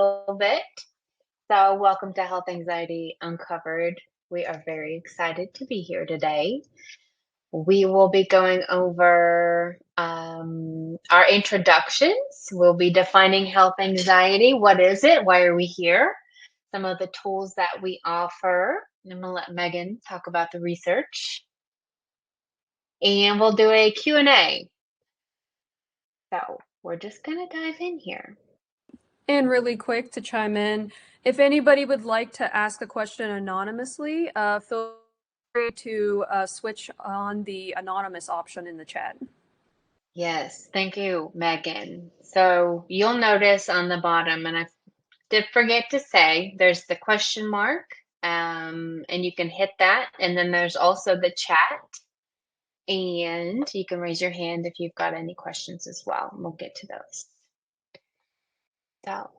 little bit. So, welcome to Health Anxiety Uncovered. We are very excited to be here today. We will be going over our introductions. We'll be defining health anxiety. What is it? Why are we here? Some of the tools that we offer. And I'm going to let Megan talk about the research. And we'll do a Q&A. So, we're just going to dive in here. And really quick to chime in, if anybody would like to ask a question anonymously, feel free to switch on the anonymous option in the chat. Yes, thank you, Megan. So you'll notice on the bottom, and I did forget to say, there's the question mark, and you can hit that. And then there's also the chat, and you can raise your hand if you've got any questions as well. And we'll get to those. So,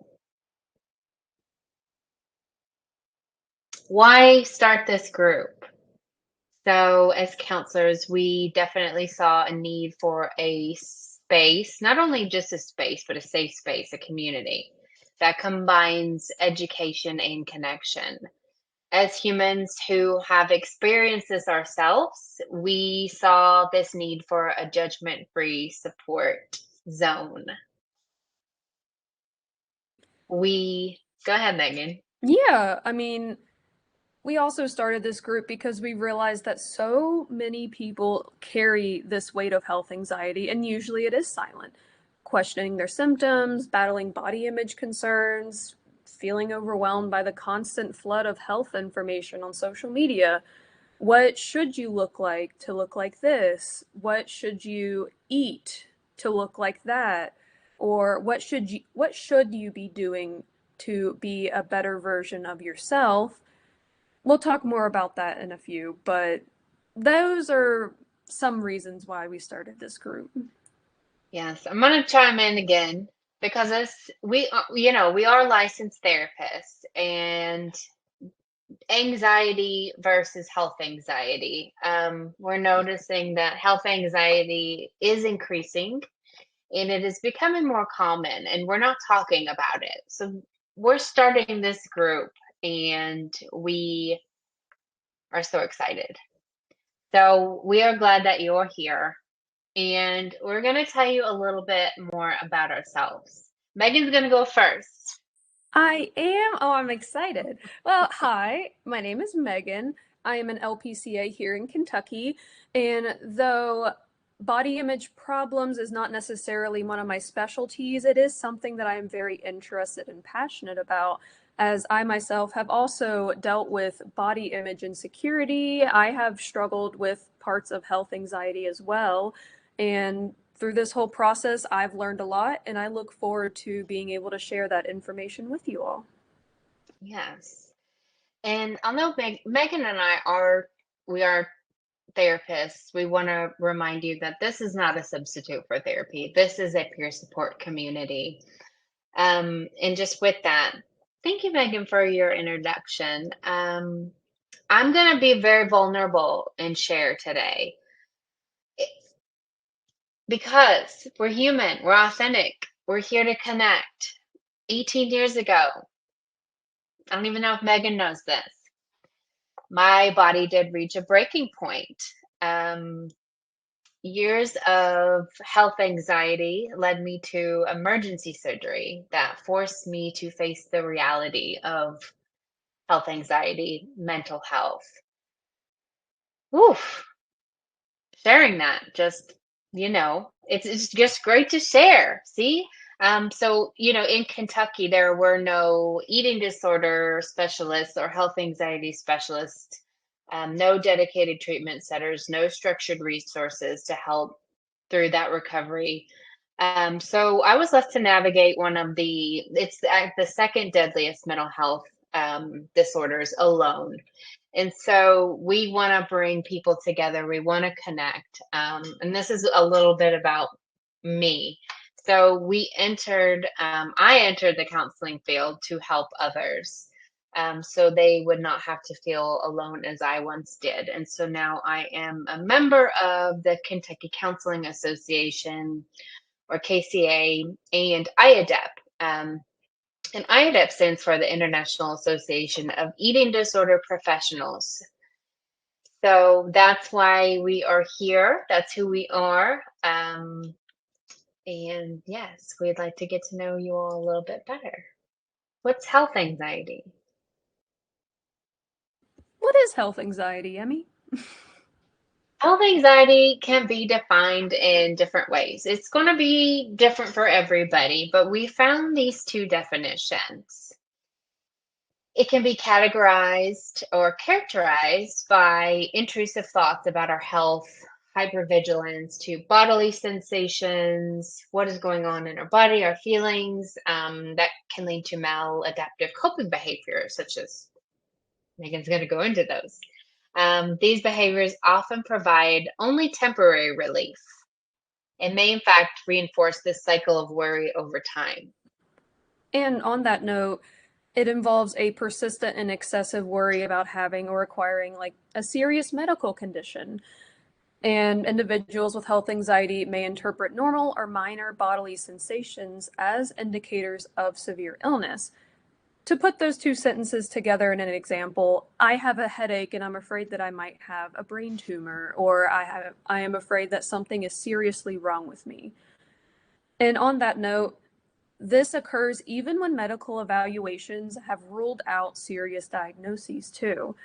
why start this group? So, as counselors, we definitely saw a need for a space, not only just a space, but a safe space, a community that combines education and connection. As humans who have experienced this ourselves, we saw this need for a judgment-free support zone. Go ahead, Megan. Yeah, I mean, we also started this group because we realized that so many people carry this weight of health anxiety, and usually it is silent. Questioning their symptoms, battling body image concerns, feeling overwhelmed by the constant flood of health information on social media. What should you look like to look like this? What should you eat to look like that? Or what should you be doing to be a better version of yourself? We'll talk more about that in a few, but those are some reasons why we started this group. Yes, I'm going to chime in again because we are licensed therapists, and anxiety versus health anxiety. We're noticing that health anxiety is increasing and it is becoming more common, and we're not talking about it. So, we're starting this group and we are so excited. So, we are glad that you're here, and we're going to tell you a little bit more about ourselves. Megan's going to go first. I am. Oh, I'm excited. Well, hi, my name is Megan. I am an LPCA here in Kentucky. And though body image problems is not necessarily one of my specialties, it is something that I am very interested and passionate about, as I myself have also dealt with body image insecurity. I have struggled with parts of health anxiety as well. And through this whole process, I've learned a lot, and I look forward to being able to share that information with you all. Yes. And I know Megan and we are therapists. We want to remind you that this is not a substitute for therapy. This is a peer support community. And just with that, thank you, Megan, for your introduction. I'm going to be very vulnerable and share today because we're human, we're authentic, we're here to connect. 18 years ago, I don't even know if Megan knows this, my body did reach a breaking point. Um, Years of health anxiety led me to emergency surgery that forced me to face the reality of health anxiety, mental health. Oof, sharing that just, it's just great to share. See? So, in Kentucky, there were no eating disorder specialists or health anxiety specialists, no dedicated treatment centers, no structured resources to help through that recovery. So I was left to navigate it's the second deadliest mental health disorders alone. And so we want to bring people together. We want to connect. And this is a little bit about me. So I entered the counseling field to help others. So they would not have to feel alone as I once did. And so now I am a member of the Kentucky Counseling Association, or KCA, and IADEP. And IADEP stands for the International Association of Eating Disorder Professionals. So that's why we are here. That's who we are. And yes, we'd like to get to know you all a little bit better. What's health anxiety? What is health anxiety, Emmy? Health anxiety can be defined in different ways. It's going to be different for everybody, but we found these two definitions. It can be categorized or characterized by intrusive thoughts about our health, hypervigilance to bodily sensations, what is going on in our body, our feelings, that can lead to maladaptive coping behaviors, such as Megan's going to go into those. These behaviors often provide only temporary relief and may, in fact, reinforce this cycle of worry over time. And on that note, it involves a persistent and excessive worry about having or acquiring like a serious medical condition. And individuals with health anxiety may interpret normal or minor bodily sensations as indicators of severe illness. To put those two sentences together in an example, I have a headache and I'm afraid that I might have a brain tumor, or I am afraid that something is seriously wrong with me. And on that note, this occurs even when medical evaluations have ruled out serious diagnoses too.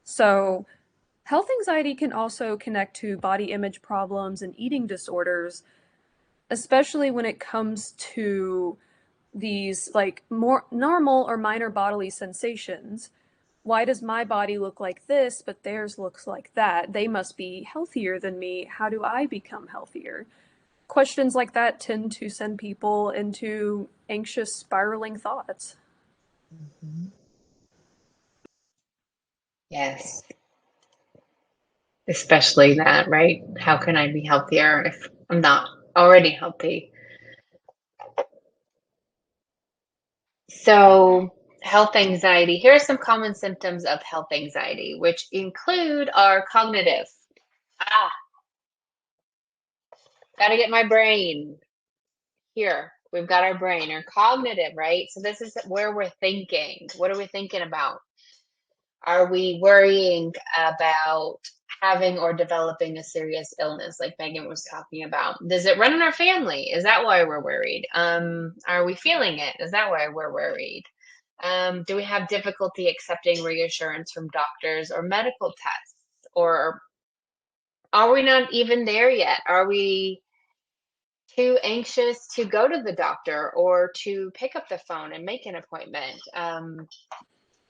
So, health anxiety can also connect to body image problems and eating disorders, especially when it comes to these like more normal or minor bodily sensations. Why does my body look like this, but theirs looks like that? They must be healthier than me. How do I become healthier? Questions like that tend to send people into anxious, spiraling thoughts. Mhm. Yes, especially that, right? How can I be healthier if I'm not already healthy? So, health anxiety. Here are some common symptoms of health anxiety, which include our cognitive. Ah, gotta get my brain. Here, we've got our brain, our cognitive, right? So, this is where we're thinking. What are we thinking about? Are we worrying about having or developing a serious illness like Megan was talking about? Does it run in our family? Is that why we're worried? Are we feeling it? Is that why we're worried? Do we have difficulty accepting reassurance from doctors or medical tests? Or are we not even there yet? Are we too anxious to go to the doctor or to pick up the phone and make an appointment?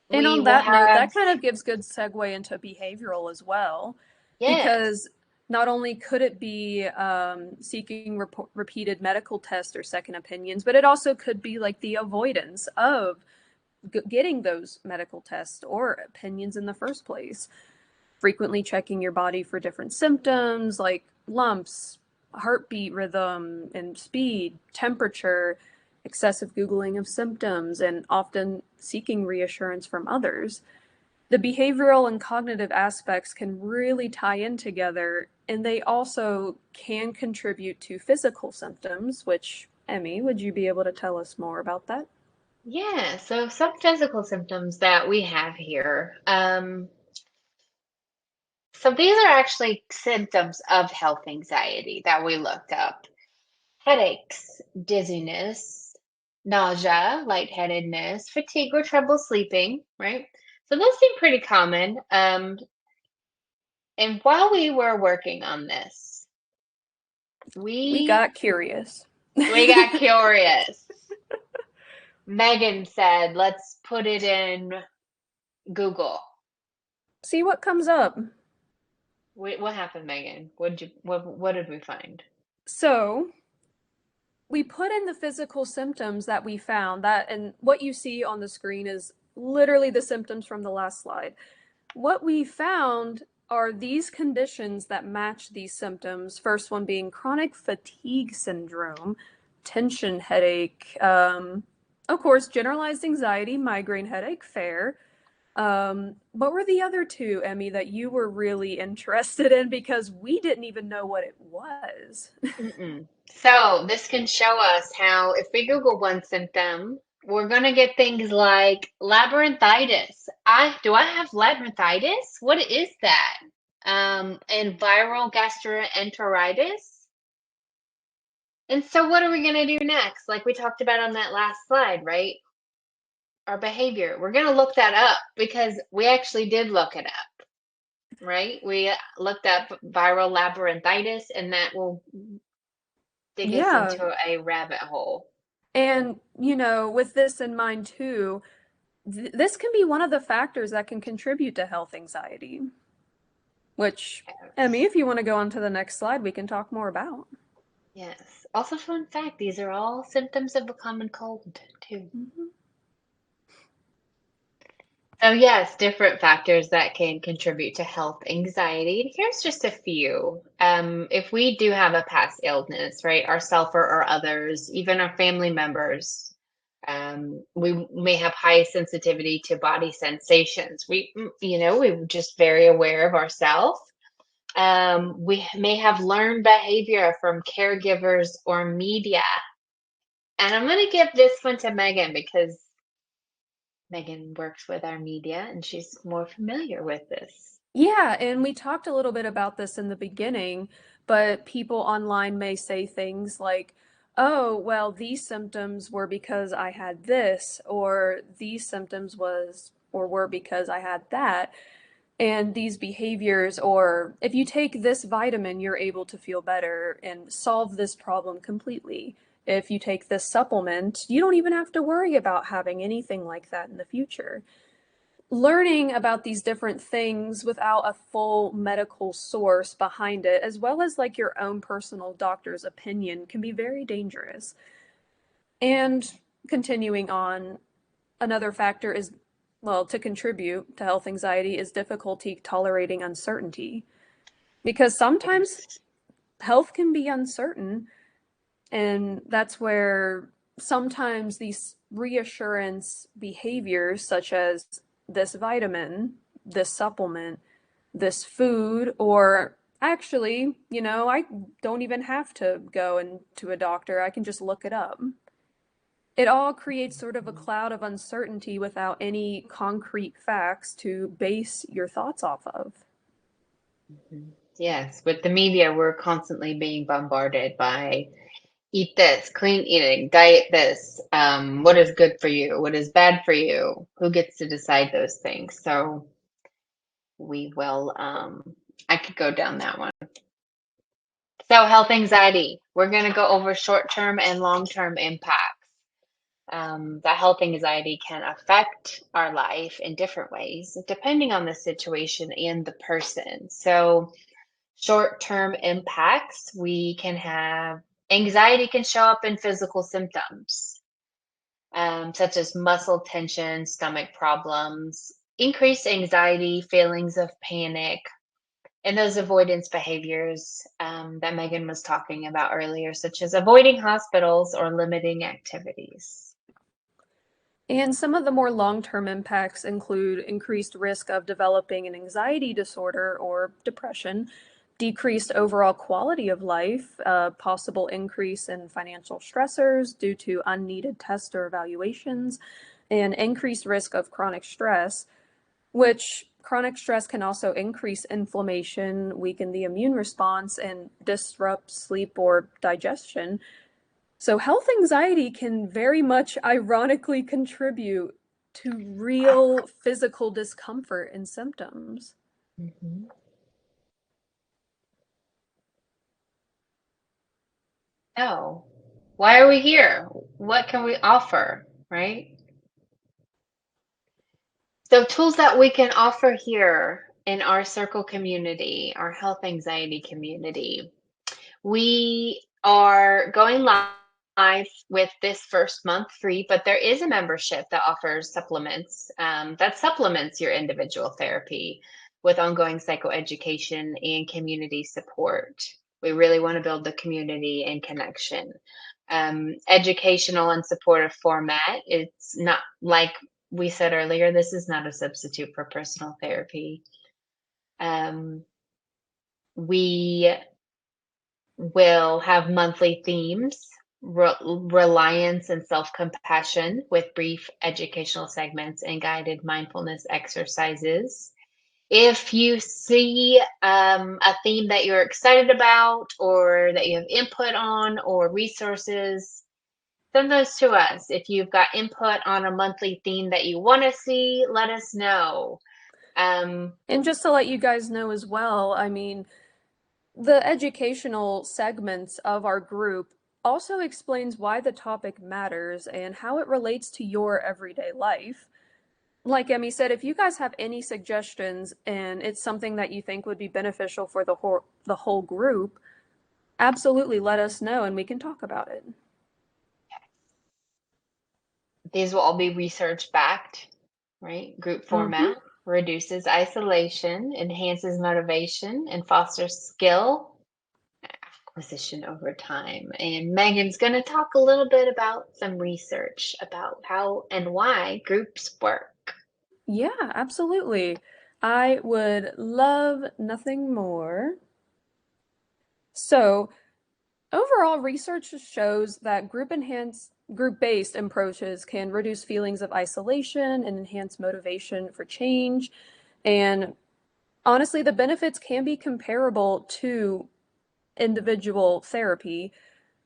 And We on will that note, have, that kind of gives good segue into behavioral as well, yes. because not only could it be seeking repeated medical tests or second opinions, but it also could be like the avoidance of getting those medical tests or opinions in the first place. Frequently checking your body for different symptoms like lumps, heartbeat rhythm and speed, temperature, excessive Googling of symptoms, and often seeking reassurance from others. The behavioral and cognitive aspects can really tie in together, and they also can contribute to physical symptoms, which, Emmy, would you be able to tell us more about that? Yeah, so some physical symptoms that we have here. So these are actually symptoms of health anxiety that we looked up. Headaches, dizziness, nausea, lightheadedness, fatigue or trouble sleeping, right? So those seem pretty common. And while we were working on this, We we got curious. we got curious. Megan said, "Let's put it in Google." See what comes up. What happened, Megan? What did we find? So, we put in the physical symptoms that we found that, and what you see on the screen is literally the symptoms from the last slide. What we found are these conditions that match these symptoms. First one being chronic fatigue syndrome, tension headache, of course, generalized anxiety, migraine headache, fair. What were the other two, Emmy, that you were really interested in because we didn't even know what it was? Mm-mm. So this can show us how if we Google one symptom, we're gonna get things like labyrinthitis. I have labyrinthitis? What is that? And viral gastroenteritis. And so what are we gonna do next? Like we talked about on that last slide, right? Our behavior. We're gonna look that up because we actually did look it up, right? We looked up viral labyrinthitis, and that will dig us Yeah. into a rabbit hole. And, with this in mind too, this can be one of the factors that can contribute to health anxiety, which, Emmy, if you want to go on to the next slide, we can talk more about. Yes. Also, fun fact, these are all symptoms of a common cold, too. Mhm. So, yes, different factors that can contribute to health anxiety. Here's just a few. If we do have a past illness, right, ourself or others, even our family members, we may have high sensitivity to body sensations. We're just very aware of ourselves. We may have learned behavior from caregivers or media. And I'm going to give this one to Megan because Megan works with our media and she's more familiar with this. Yeah, and we talked a little bit about this in the beginning, but people online may say things like, oh, well, these symptoms were because I had this, or these symptoms was or were because I had that. And these behaviors, or if you take this vitamin, you're able to feel better and solve this problem completely. If you take this supplement, you don't even have to worry about having anything like that in the future. Learning about these different things without a full medical source behind it, as well as like your own personal doctor's opinion, can be very dangerous. And continuing on, another factor is, well, to contribute to health anxiety is difficulty tolerating uncertainty. Because sometimes Yes. health can be uncertain, and that's where sometimes these reassurance behaviors, such as this vitamin, this supplement, this food, or actually, I don't even have to go into a doctor, I can just look it up. It all creates sort of a cloud of uncertainty without any concrete facts to base your thoughts off of. Mhm. Yes, with the media, we're constantly being bombarded by eat this, clean eating, diet this, what is good for you, what is bad for you, who gets to decide those things. So we will, I could go down that one. So health anxiety, we're going to go over short-term and long-term impacts. That health anxiety can affect our life in different ways, depending on the situation and the person. So short-term impacts, we can have anxiety can show up in physical symptoms, such as muscle tension, stomach problems, increased anxiety, feelings of panic, and those avoidance behaviors that Megan was talking about earlier, such as avoiding hospitals or limiting activities. And some of the more long-term impacts include increased risk of developing an anxiety disorder or depression, decreased overall quality of life, a possible increase in financial stressors due to unneeded tests or evaluations, and increased risk of chronic stress, which chronic stress can also increase inflammation, weaken the immune response, and disrupt sleep or digestion. So, health anxiety can very much ironically contribute to real physical discomfort and symptoms. Mhm. Oh, why are we here? What can we offer, right? So, tools that we can offer here in our circle community, our health anxiety community. We are going live with this first month free, but there is a membership that offers supplements that supplements your individual therapy with ongoing psychoeducation and community support. We really want to build the community and connection. Educational and supportive format. It's not like we said earlier, this is not a substitute for personal therapy. Um, we will have monthly themes. reliance and self-compassion with brief educational segments and guided mindfulness exercises. If you see a theme that you're excited about or that you have input on or resources, send those to us. If you've got input on a monthly theme that you want to see, let us know. Um, And just to let you guys know as well, I mean, the educational segments of our group also explains why the topic matters and how it relates to your everyday life. Like Emmy said, if you guys have any suggestions and it's something that you think would be beneficial for the whole group, absolutely let us know and we can talk about it. these will all be research backed, right? Group Mm-hmm. format reduces isolation, enhances motivation, and fosters skill acquisition over time. And Megan's going to talk a little bit about some research about how and why groups work. Yeah, absolutely. I would love nothing more. So, overall, research shows that group-based approaches can reduce feelings of isolation and enhance motivation for change. And honestly, the benefits can be comparable to individual therapy.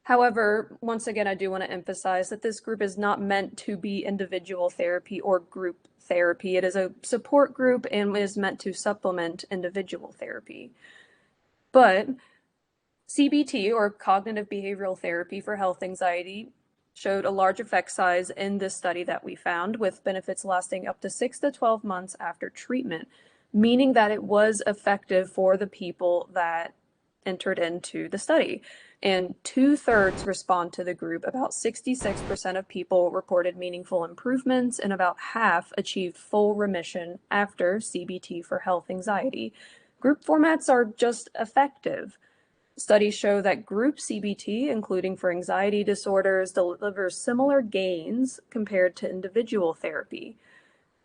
However, once again, I do want to emphasize that this group is not meant to be individual therapy or group therapy. It is a support group and is meant to supplement individual therapy. But CBT, or cognitive behavioral therapy for health anxiety, showed a large effect size in this study that we found, with benefits lasting up to 6 to 12 months after treatment, meaning that it was effective for the people that entered into the study. And 2/3 respond to the group. About 66% of people reported meaningful improvements, and about half achieved full remission after CBT for health anxiety. Group formats are just effective. Studies show that group CBT, including for anxiety disorders, delivers similar gains compared to individual therapy.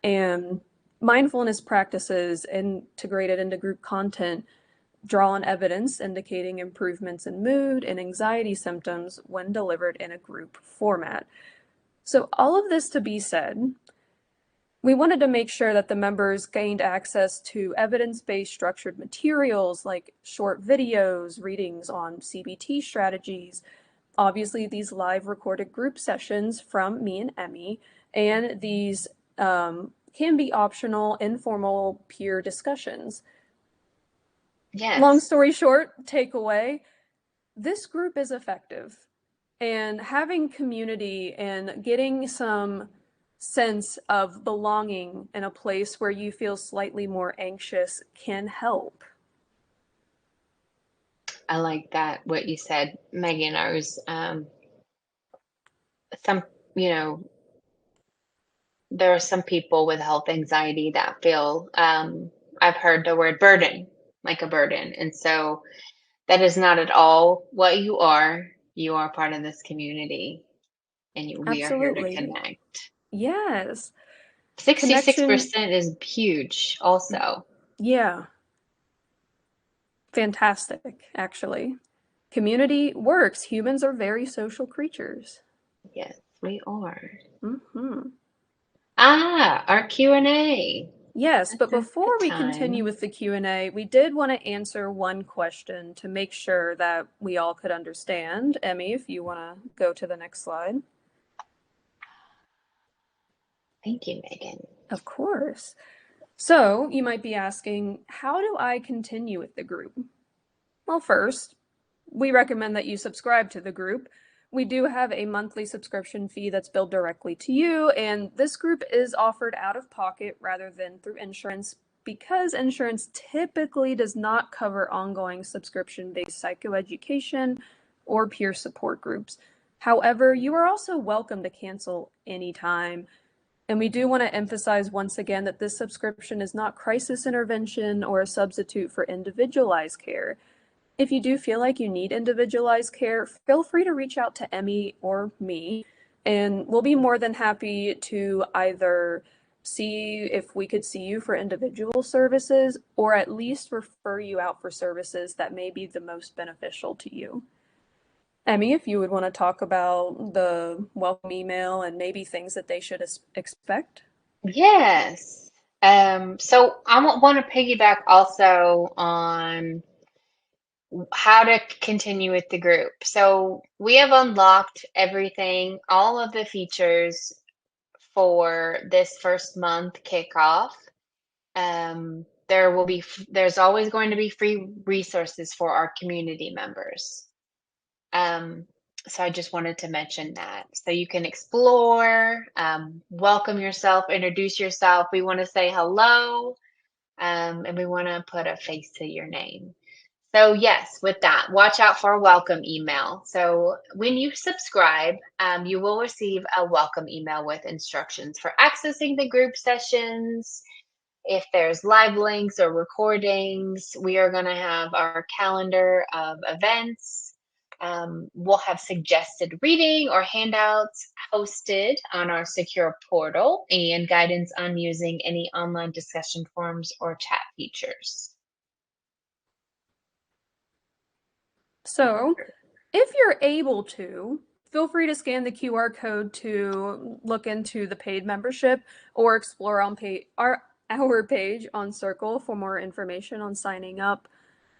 And mindfulness practices integrated into group content draw on evidence indicating improvements in mood and anxiety symptoms when delivered in a group format. So, all of this to be said, we wanted to make sure that the members gained access to evidence-based structured materials like short videos, readings on CBT strategies, obviously these live recorded group sessions from me and Emmy, and these can be optional, informal peer discussions. Long Yes, story short, takeaway, this group is effective. And having community and getting some sense of belonging in a place where you feel slightly more anxious can help. I like that, what you said, Megan. I was, some, you know, there are some people with health anxiety that feel, I've heard the word burden, like a burden. And so that is not at all what you are. You are part of this community and we are here to Absolutely. connect. Yes. Connection. 66% is huge also. Yeah. Fantastic, actually. Community works. Humans are very social creatures. Yes, we are. Hmm. Our Q&A. Yes, That's but a good before we continue time. with the Q&A, we did want to answer one question to make sure that we all could understand. Emmy, if you want to go to the next slide. Thank you, Megan. Of course. So, you might be asking, how do I continue with the group? Well, first, we recommend that you subscribe to the group. We do have a monthly subscription fee that's billed directly to you, and this group is offered out of pocket rather than through insurance because insurance typically does not cover ongoing subscription-based psychoeducation or peer support groups. However, you are also welcome to cancel anytime. And we do want to emphasize once again that this subscription is not crisis intervention or a substitute for individualized care. If you do feel like you need individualized care, feel free to reach out to Emmy or me, and we'll be more than happy to either see if we could see you for individual services or at least refer you out for services that may be the most beneficial to you. Emmy, if you would want to talk about the welcome email and maybe things that they should expect. Yes. So I want to piggyback also on how to continue with the group. So we have unlocked everything, all of the features for this first month kickoff. There's always going to be free resources for our community members. Um, so I just wanted to mention that. So you can explore, welcome yourself, introduce yourself. We want to say hello, and we want to put a face to your name. So yes, with that, watch out for a welcome email. So when you subscribe, you will receive a welcome email with instructions for accessing the group sessions. If there's live links or recordings, we are going to have our calendar of events. We'll have suggested reading or handouts hosted on our secure portal and guidance on using any online discussion forums or chat features. So, if you're able to, feel free to scan the QR code to look into the paid membership or explore on our page on Circle for more information on signing up.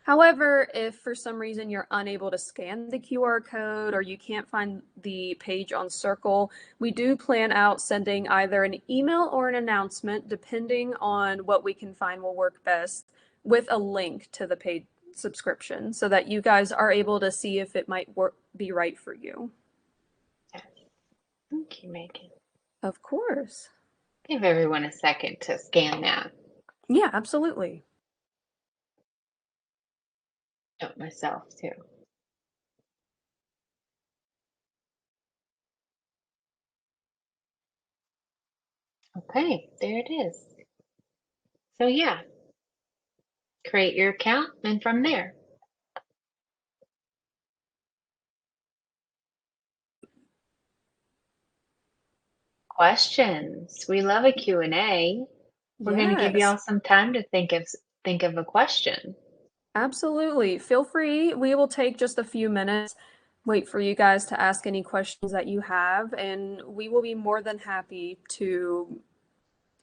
However, if for some reason you're unable to scan the QR code or you can't find the page on Circle, we do plan out sending either an email or an announcement, depending on what we can find will work best, with a link to the paid subscription so that you guys are able to see if it might be right for you. Thank you, Megan. Of course. Give everyone a second to scan that. Yeah, absolutely. Oh, myself too. Okay, there it is. So yeah, create your account and from there. Questions. We love a Q&A. We're going to give y'all Yes. some time to think of a question. Absolutely. Feel free. We will take just a few minutes, wait for you guys to ask any questions that you have, and we will be more than happy to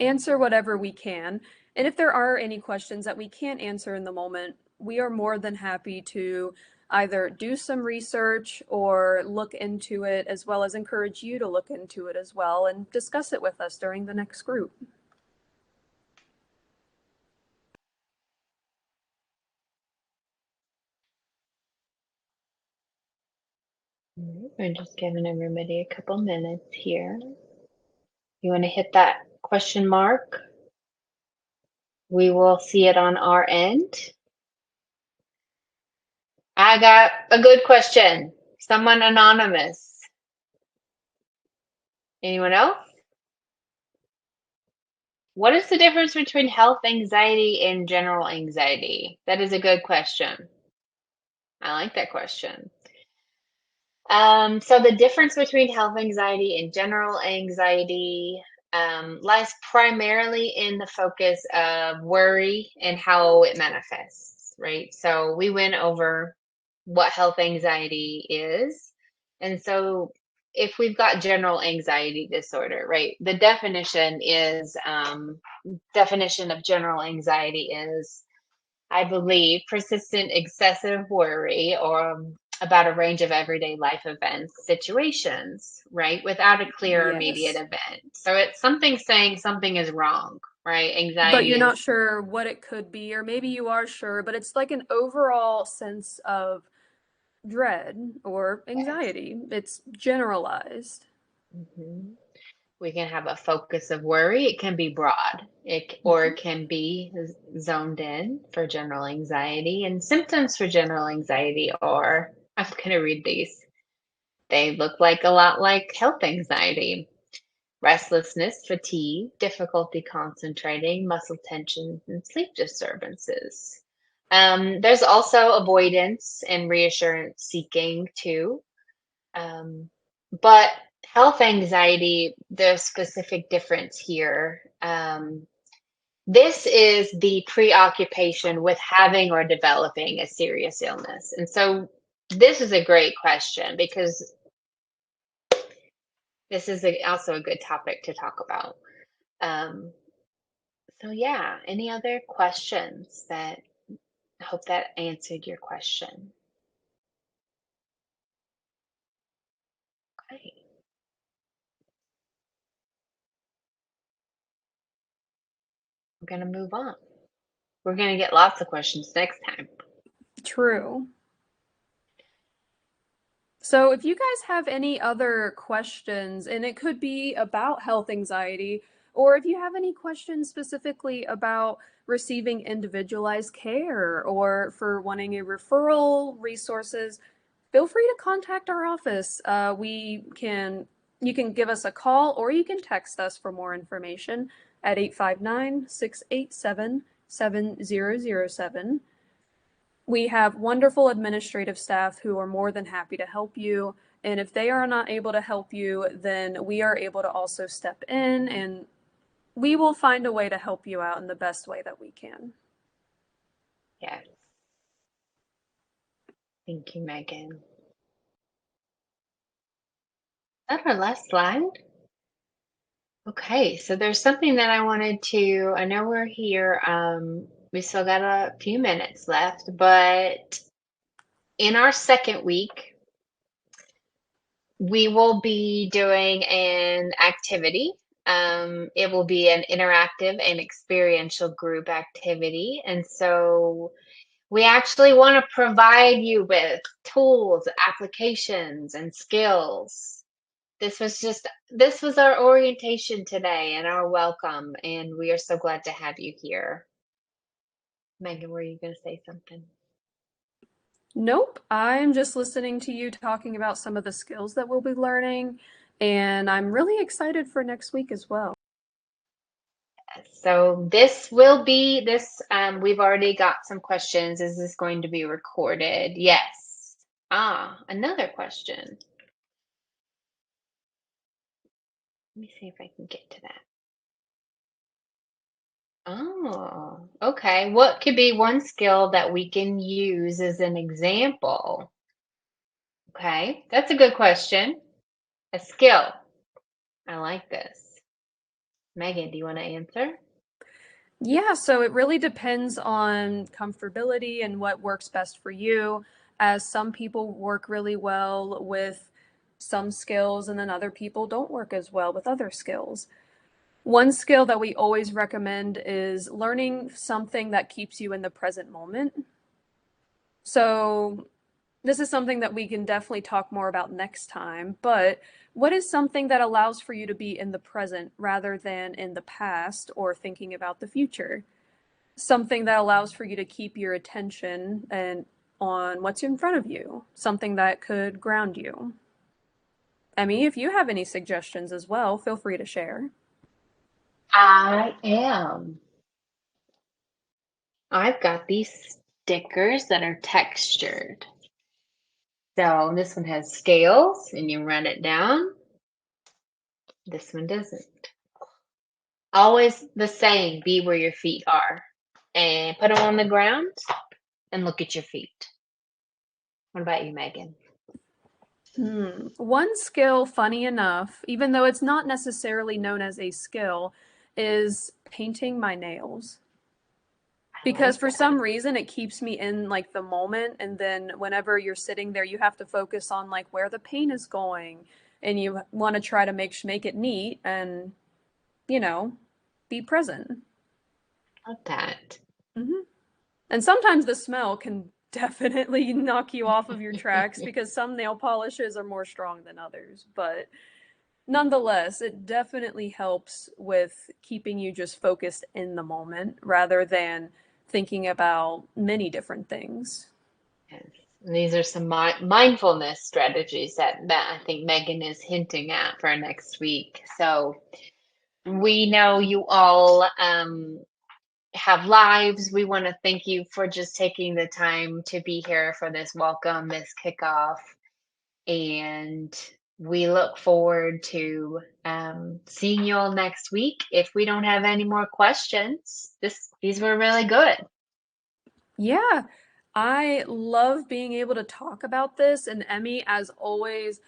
answer whatever we can. And if there are any questions that we can't answer in the moment, we are more than happy to either do some research or look into it, as well as encourage you to look into it as well and discuss it with us during the next group. We're just giving everybody a couple minutes here. You want to hit that question mark? We will see it on our end. I got a good question. Someone anonymous. Anyone else? What is the difference between health anxiety and general anxiety? That is a good question. I like that question. So the difference between health anxiety and general anxiety lies primarily in the focus of worry and how it manifests, right? So we went over what health anxiety is. And so if we've got general anxiety disorder, right, the definition of general anxiety is, I believe, persistent excessive worry or about a range of everyday life events, situations, right, without a clear immediate Yes. event. So it's something saying something is wrong, right? But Anxiety you're not is, sure what it could be, or maybe you are sure, but it's like an overall sense of dread or yes. anxiety. It's generalized. Mhm. We can have a focus of worry. It can be broad, or Mhm. it can be zoned in for general anxiety. And symptoms for general anxiety are, I'm going to read these. They look like a lot like health anxiety: restlessness, fatigue, difficulty concentrating, muscle tension, and sleep disturbances. There's also avoidance and reassurance seeking too. But health anxiety, the specific difference here, this is the preoccupation with having or developing a serious illness. And so this is a great question because this is also a good topic to talk about. Um, so yeah, any other questions that I hope that answered your question. Okay, we're gonna move on. We're gonna get lots of questions next time. True. So, if you guys have any other questions, and it could be about health anxiety, or if you have any questions specifically about receiving individualized care or for wanting a referral, resources, feel free to contact our office. You can give us a call or you can text us for more information at 859-687-7007. We have wonderful administrative staff who are more than happy to help you. And if they are not able to help you, then we are able to also step in and we will find a way to help you out in the best way that we can. Yes, thank you, Megan. Is that our last slide? Okay, so there's something that I wanted to, I know we're here, we still got a few minutes left, but in our second week, we will be doing an activity. It will be an interactive and experiential group activity. And so we actually want to provide you with tools, applications, and skills. This was our orientation today and our welcome, and we are so glad to have you here. Megan, were you going to say something? Nope, I'm just listening to you talking about some of the skills that we'll be learning, and I'm really excited for next week as well. So this will be this. We've already got some questions. Is this going to be recorded? Yes. Ah, another question. Let me see if I can get to that. Oh, okay. What could be one skill that we can use as an example? Okay, that's a good question. A skill. I like this. Megan, do you want to answer? Yeah, so it really depends on comfortability and what works best for you, as some people work really well with some skills and then other people don't work as well with other skills. One skill that we always recommend is learning something that keeps you in the present moment. So, this is something that we can definitely talk more about next time, but what is something that allows for you to be in the present rather than in the past or thinking about the future? Something that allows for you to keep your attention and on what's in front of you, something that could ground you. Emmy, if you have any suggestions as well, feel free to share. I am. I've got these stickers that are textured. So this one has scales and you run it down. This one doesn't. Always the same, be where your feet are. And put them on the ground and look at your feet. What about you, Megan? One skill, funny enough, even though it's not necessarily known as a skill, is painting my nails. I Because like for that. some reason it keeps me in like the moment, and then whenever you're sitting there, you have to focus on like where the paint is going, and you want to try to make it neat and you know be present. Love that. hmm And sometimes the smell can definitely knock you off of your tracks because some nail polishes are more strong than others. But nonetheless, it definitely helps with keeping you just focused in the moment rather than thinking about many different things. Yes. And these are some mindfulness strategies that I think Megan is hinting at for next week. So we know you all have lives. We want to thank you for just taking the time to be here for this welcome, this kickoff. And we look forward to seeing you all next week. If we don't have any more questions, these were really good. Yeah. I love being able to talk about this, and Emmy, as always,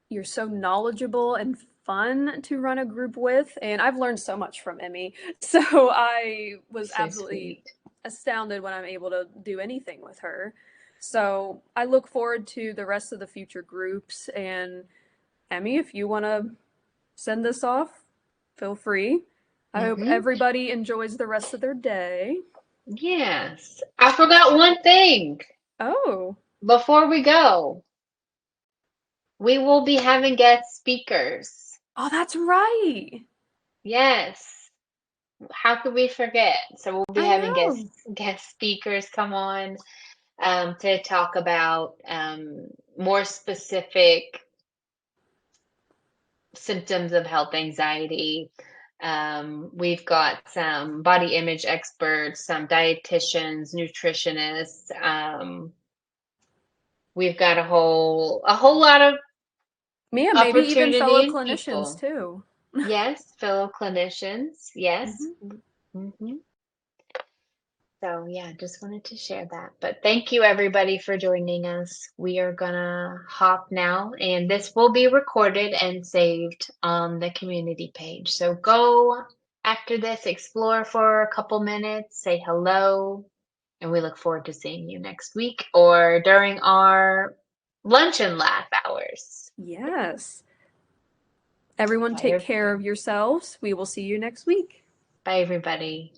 you're so knowledgeable and fun to run a group with, and I've learned so much from Emmy. So I was So absolutely sweet. astounded when I'm able to do anything with her. So I look forward to the rest of the future groups. And Emmy, if you want to send this off, feel free. I hope Hmm. everybody enjoys the rest of their day. Yes. I forgot one thing. Oh, Before we go, we will be having guest speakers. oh, that's right. Yes. How could we forget? So we'll be I having know. guest speakers come on to talk about more specific symptoms of health anxiety. We've got some body image experts, some dietitians, nutritionists. We've got a whole lot of Yeah, maybe even opportunity fellow and clinicians people. too. Yes, fellow clinicians. Yes. Hmm. Hmm. So yeah, just wanted to share that. But thank you everybody for joining us. We are gonna hop now, and this will be recorded and saved on the community page. So go after this, explore for a couple minutes, say hello, and we look forward to seeing you next week or during our lunch and laugh hours. Yes. Everyone Bye, take care of yourselves. We will see you next week. bye everybody.